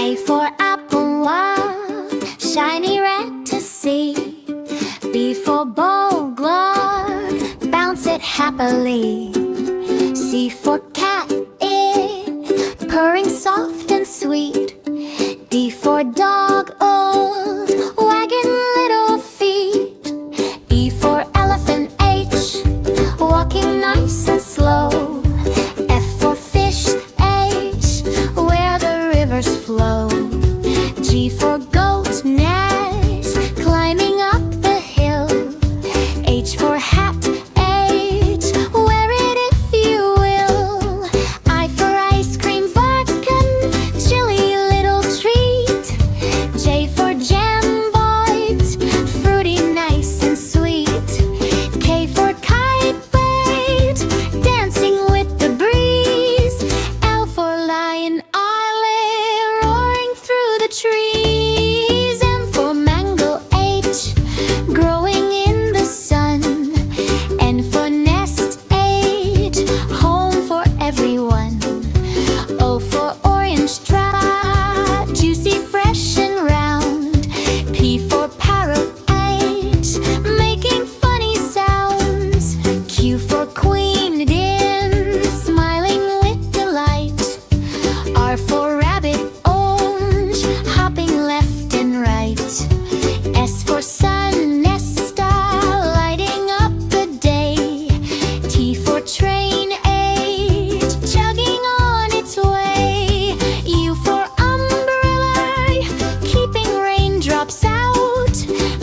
A for apple, one shiny red to see. B for bowl, glove, bounce it happily. C for cat, it purring soft and sweet. D for dog, old, wagging little feet. E for elephant, H, walking nice and slow. F for fish, H, where the rivers flow. G for goat, nest, climbing up the hill. H for hat, H, wear it if you will. I for ice cream, vodka, chilly little treat. J for jam, bite, fruity, nice and sweet. K for kite, wait, dancing with the breeze. L for lion, islet, roaring through the trees. M for mango, H, growing in the sun. N for nest, H, home for everyone. O for orange, trap, juicy, fresh and round. P for parrot, H, making funny sounds. Q for queen, dim, smiling with delight. R for rabbit, orange, hopping left and right. S for sun, nesta, lighting up the day. T for train, H, chugging on its way. U for umbrella, keeping raindrops out.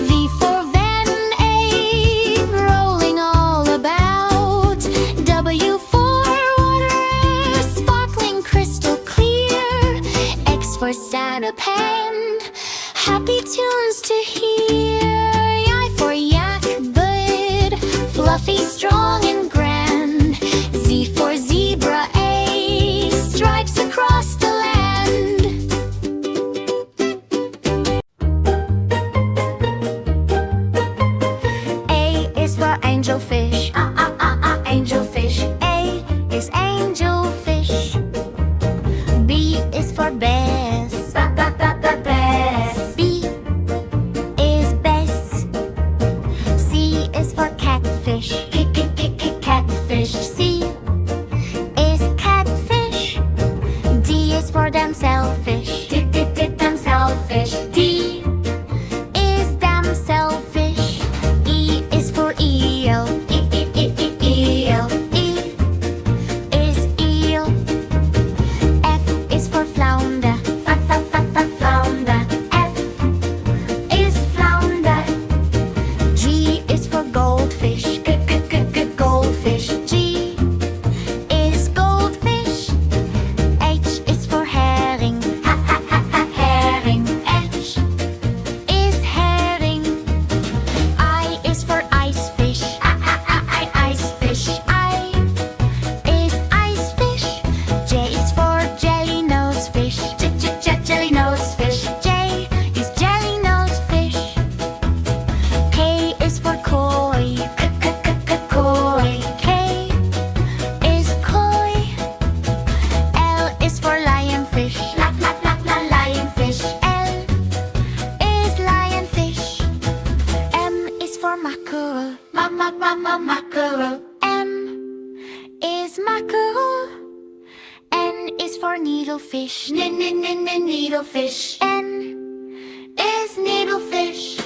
V for van, A, rolling all about. W for water, sparkling crystal clear. X for Santa pen, happy tunes to hear. I for yak, bird, fluffy, strong and grand. Z for zebra, A, stripes across the land. A is for angelfish, angelfish. A is angelfish. B is for bass, bass. B is bass. C is for catfish, catfish. C is catfish. D is for damselfish, damselfish. D is damselfish. E is for eel, eel. E is eel. F is for flounder, flounder. F is flounder. G is for goldfish, goldfish. G is goldfish. H is for herring, herring. H is herring. I is for icefish, icefish. I is icefish. J is for jelly nose fish, jelly nose fish. J is jelly nose fish. K is for koi, koi. K is koi. L is for lionfish, lionfish. L is lionfish. M is for mackerel, mackerel. M is mackerel. N is for needlefish, needlefish. N is needlefish.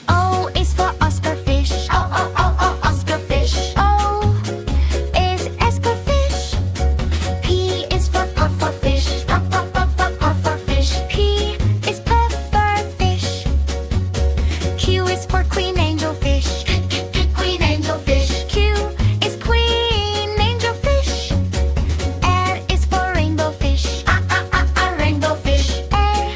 O is for oscarfish, oscarfish. O is escarfish. P is for pufferfish, pufferfish. P is pufferfish. Q is for queen angelfish, queen angelfish. Q is queen angelfish. R is for rainbow fish, rainbow fish. R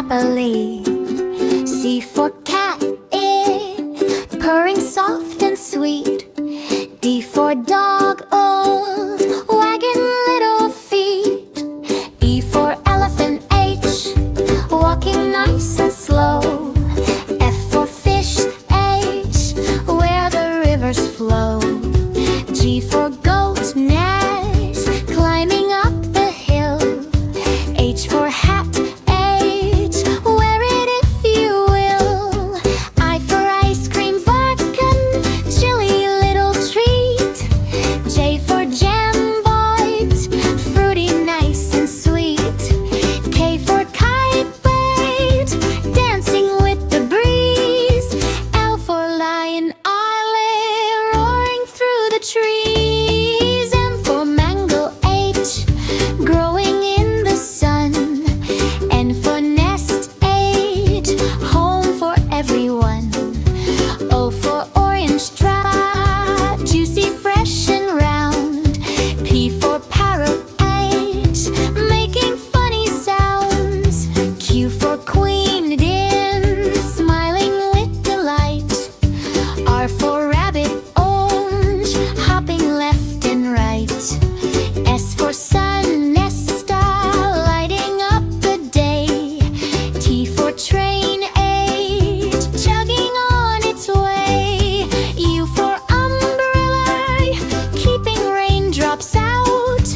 happily. C for cat, purring soft and sweet. D for dog, old, wagging little feet. E for elephant, H, walking nice and slow. F for fish, H, where the rivers flow. G for goat, Ness, climbing up the hill. H for hat, H, wear it if you will. I for ice cream, vodka, chilly little treat. J for jam, bite, fruity, nice and sweet. K for kite, wait, dancing with the breeze. L for lion, islet, roaring through the trees. M for mango, H, growing in the sun. N for nest, H, home for everyone. O for orange, drop, juicy, fresh and round. P for parrot, H, making funny sounds. Q for queen, dim, smiling with delight. R for rabbit, orange, hopping left and right. S for sun, nesta, lighting up the day. T for train, H, chugging on its way. U for umbrella, keeping raindrops out.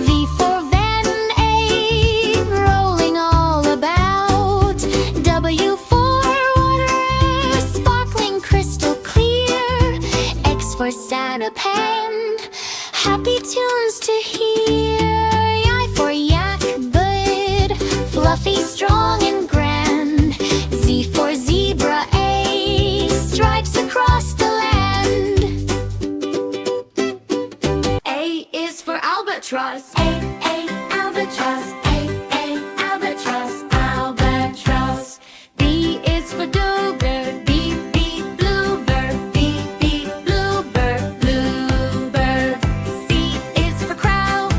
V for van, H, rolling all about. W for water, sparkling crystal clear. X for Santa Pan, happy tunes to hear. I for yak, bird, fluffy, strong and grand. Z for zebra, A, stripes across the land. A is for albatross, albatross, albatross, albatross. B is for bluebird, bluebird, bluebird, bluebird. C is for crow,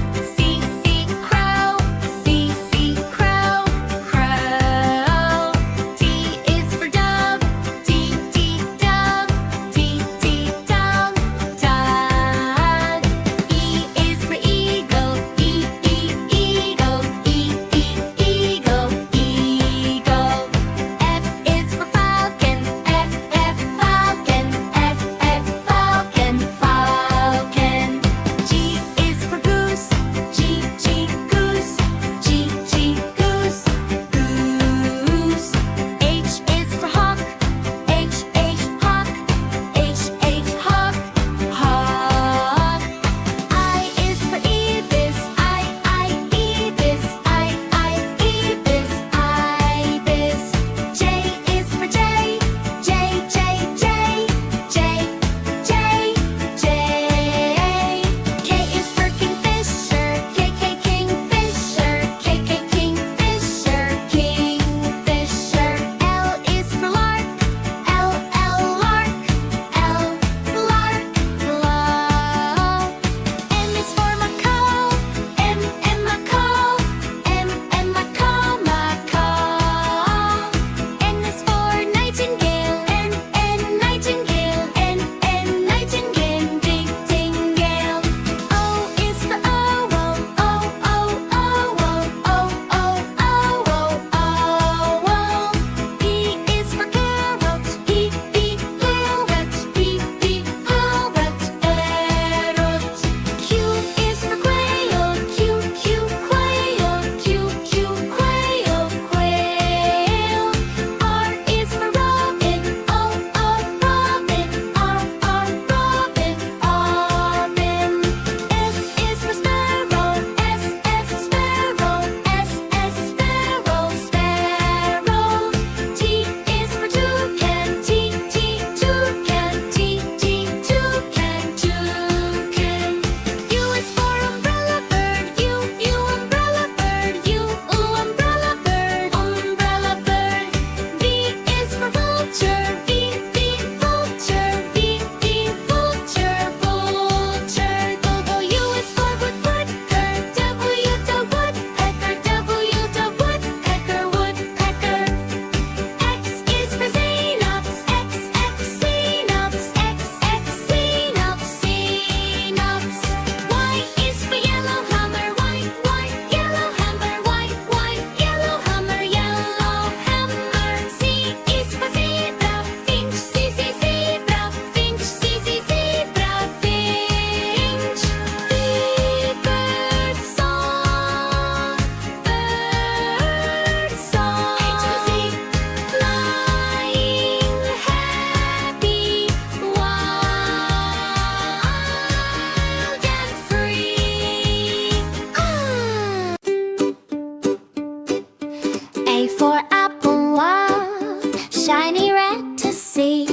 A for apple, wow, shiny red to see.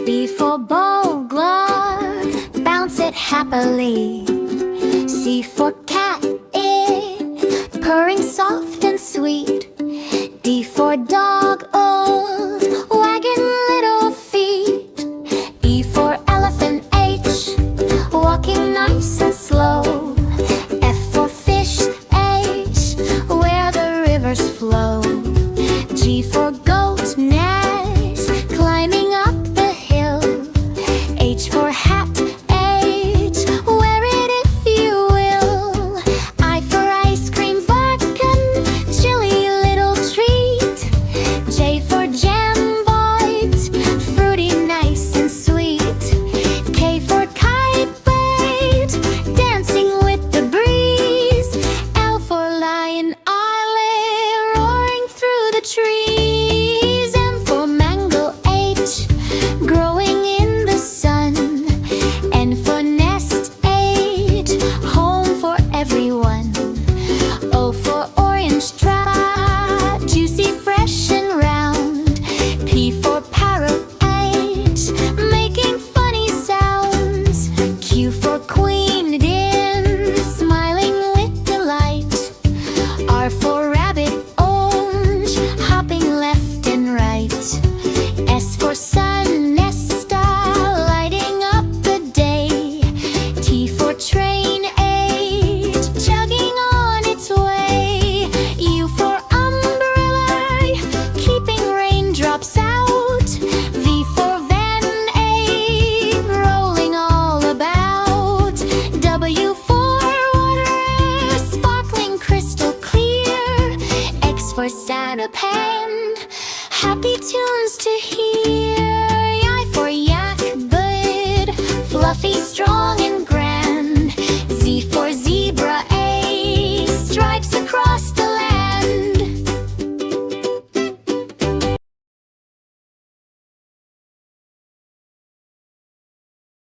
B for bow, glove, bounce it happily. C for cat, it, purring soft and sweet. D for dog, old, wagging little feet. E for elephant, H, walking nice and slow. F for fish, H, where the rivers flow. G for goat, nest, climbing up the hill. H for hat, H, wear it if you will. I for ice cream, bargain, chilly little treat. J for jam, bite, fruity, nice and sweet. K for kite, bait, dancing with the breeze. L for lion, islet, roaring through the trees. M for mango, H, growing in the sun. N for nest, H, home for everyone. O for orange, try, juicy, fresh and round. P for parrot, H, making funny sounds. Q for queen, dim, smiling with delight. R for rabbit, orange, hopping left and right. S for sun, nesta, lighting up the day. T for train, H, chugging on its way. U for umbrella, keeping raindrops out. V for van, A, rolling all about. W for water, sparkling crystal clear. X for Santa pen, happy tunes to hear.